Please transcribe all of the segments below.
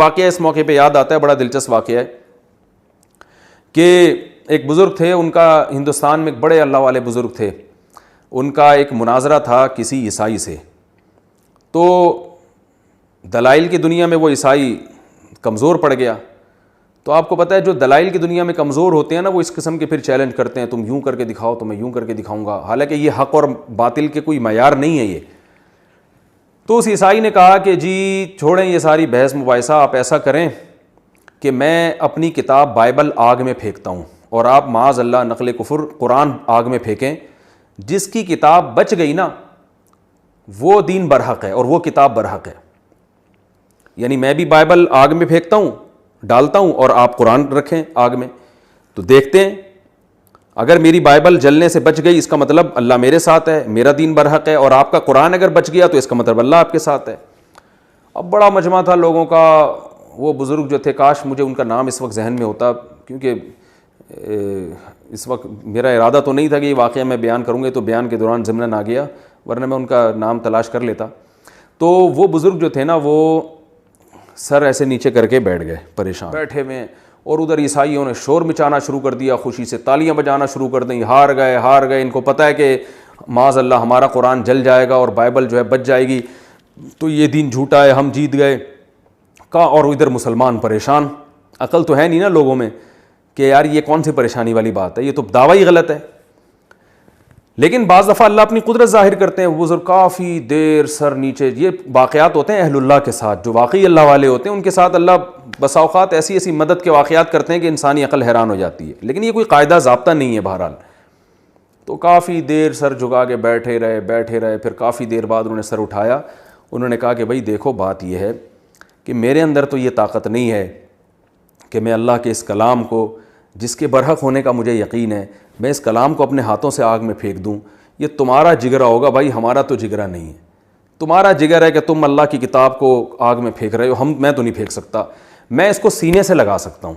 واقعہ اس موقع پہ یاد آتا ہے، بڑا دلچسپ واقعہ ہے کہ ایک بزرگ تھے، ان کا ہندوستان میں ایک بڑے اللہ والے بزرگ تھے، ان کا ایک مناظرہ تھا کسی عیسائی سے. تو دلائل کی دنیا میں وہ عیسائی کمزور پڑ گیا. تو آپ کو پتہ ہے جو دلائل کی دنیا میں کمزور ہوتے ہیں نا، وہ اس قسم کے پھر چیلنج کرتے ہیں، تم یوں کر کے دکھاؤ تو میں یوں کر کے دکھاؤں گا، حالانکہ یہ حق اور باطل کے کوئی معیار نہیں ہے یہ. تو اس عیسائی نے کہا کہ جی چھوڑیں یہ ساری بحث مباحثہ، آپ ایسا کریں کہ میں اپنی کتاب بائبل آگ میں پھینکتا ہوں اور آپ معاذ اللہ نقل کفر قرآن آگ میں پھینکیں. جس کی کتاب بچ گئی نا وہ دین برحق ہے اور وہ کتاب برحق ہے. یعنی میں بھی بائبل آگ میں پھینکتا ہوں، ڈالتا ہوں، اور آپ قرآن رکھیں آگ میں، تو دیکھتے ہیں اگر میری بائبل جلنے سے بچ گئی اس کا مطلب اللہ میرے ساتھ ہے، میرا دین برحق ہے، اور آپ کا قرآن اگر بچ گیا تو اس کا مطلب اللہ آپ کے ساتھ ہے. اب بڑا مجمع تھا لوگوں کا. وہ بزرگ جو تھے، کاش مجھے ان کا نام اس وقت ذہن میں ہوتا، کیونکہ اس وقت میرا ارادہ تو نہیں تھا کہ یہ واقعہ میں بیان کروں گا، تو بیان کے دوران ضمناً آ گیا، ورنہ میں ان کا نام تلاش کر لیتا. تو وہ بزرگ جو تھے نا، وہ سر ایسے نیچے کر کے بیٹھ گئے، پریشان بیٹھے ہوئے، اور ادھر عیسائیوں نے شور مچانا شروع کر دیا، خوشی سے تالیاں بجانا شروع کر دیں، ہار گئے ہار گئے. ان کو پتہ ہے کہ معاذ اللہ ہمارا قرآن جل جائے گا اور بائبل جو ہے بچ جائے گی، تو یہ دین جھوٹا ہے، ہم جیت گئے کا. اور ادھر مسلمان پریشان. عقل تو ہے نہیں نا لوگوں میں کہ یار یہ کون سی پریشانی والی بات ہے، یہ تو دعویٰ ہی غلط ہے. لیکن بعض دفعہ اللہ اپنی قدرت ظاہر کرتے ہیں. وہ کافی دیر سر نیچے، یہ واقعات ہوتے ہیں اہل اللہ کے ساتھ، جو واقعی اللہ والے ہوتے ہیں ان کے ساتھ اللہ بسا اوقات ایسی ایسی مدد کے واقعات کرتے ہیں کہ انسانی عقل حیران ہو جاتی ہے. لیکن یہ کوئی قاعدہ ضابطہ نہیں ہے بہرحال. تو کافی دیر سر جھکا کے بیٹھے رہے. پھر کافی دیر بعد انہوں نے سر اٹھایا. انہوں نے کہا کہ بھائی دیکھو، بات یہ ہے کہ میرے اندر تو یہ طاقت نہیں ہے کہ میں اللہ کے اس کلام کو، جس کے برحق ہونے کا مجھے یقین ہے، میں اس کلام کو اپنے ہاتھوں سے آگ میں پھینک دوں. یہ تمہارا جگرا ہوگا بھائی، ہمارا تو جگرا نہیں ہے. تمہارا جگر ہے کہ تم اللہ کی کتاب کو آگ میں پھینک رہے ہو، میں تو نہیں پھینک سکتا. میں اس کو سینے سے لگا سکتا ہوں.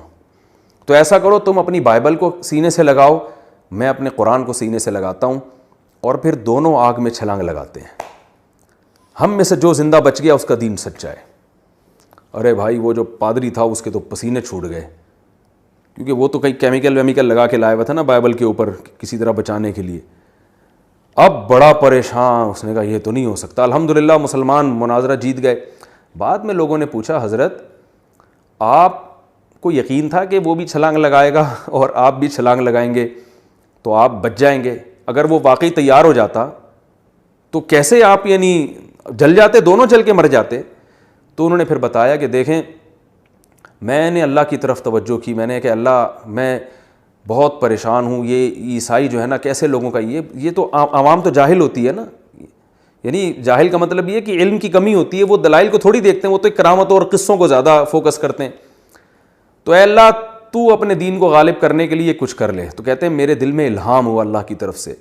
تو ایسا کرو، تم اپنی بائبل کو سینے سے لگاؤ، میں اپنے قرآن کو سینے سے لگاتا ہوں، اور پھر دونوں آگ میں چھلانگ لگاتے ہیں. ہم میں سے جو زندہ بچ گیا اس کا دین سچا ہے. ارے بھائی وہ جو پادری تھا اس کے تو پسینے چھوٹ گئے، کیونکہ وہ تو کئی کیمیکل لگا کے لایا ہوا تھا نا بائبل کے اوپر کسی طرح بچانے کے لیے. اب بڑا پریشان، اس نے کہا یہ تو نہیں ہو سکتا. الحمدللہ مسلمان مناظرہ جیت گئے. بعد میں لوگوں نے پوچھا حضرت آپ کو یقین تھا کہ وہ بھی چھلانگ لگائے گا اور آپ بھی چھلانگ لگائیں گے تو آپ بچ جائیں گے؟ اگر وہ واقعی تیار ہو جاتا تو کیسے آپ یعنی جل جاتے، دونوں جل کے مر جاتے. تو انہوں نے پھر بتایا کہ دیکھیں میں نے اللہ کی طرف توجہ کی، میں نے کہ اللہ میں بہت پریشان ہوں. یہ عیسائی جو ہے نا، کیسے لوگوں کا یہ تو عوام تو جاہل ہوتی ہے نا. یعنی جاہل کا مطلب یہ کہ علم کی کمی ہوتی ہے، وہ دلائل کو تھوڑی دیکھتے ہیں، وہ تو کرامتوں اور قصوں کو زیادہ فوکس کرتے ہیں. تو اے اللہ تو اپنے دین کو غالب کرنے کے لیے کچھ کر لے. تو کہتے ہیں میرے دل میں الہام ہوا اللہ کی طرف سے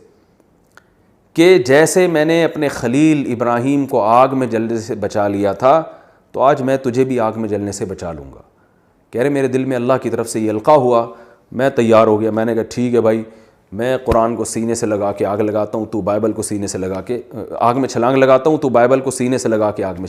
کہ جیسے میں نے اپنے خلیل ابراہیم کو آگ میں جلنے سے بچا لیا تھا، تو آج میں تجھے بھی آگ میں جلنے سے بچا لوں گا. کہہ رہے میرے دل میں اللہ کی طرف سے یہ القاء ہوا، میں تیار ہو گیا. میں نے کہا ٹھیک ہے بھائی، میں قرآن کو سینے سے لگا کے آگ لگاتا ہوں، تو بائبل کو سینے سے لگا کے آگ میں چھلانگ لگاتا ہوں، تو بائبل کو سینے سے لگا کے آگ میں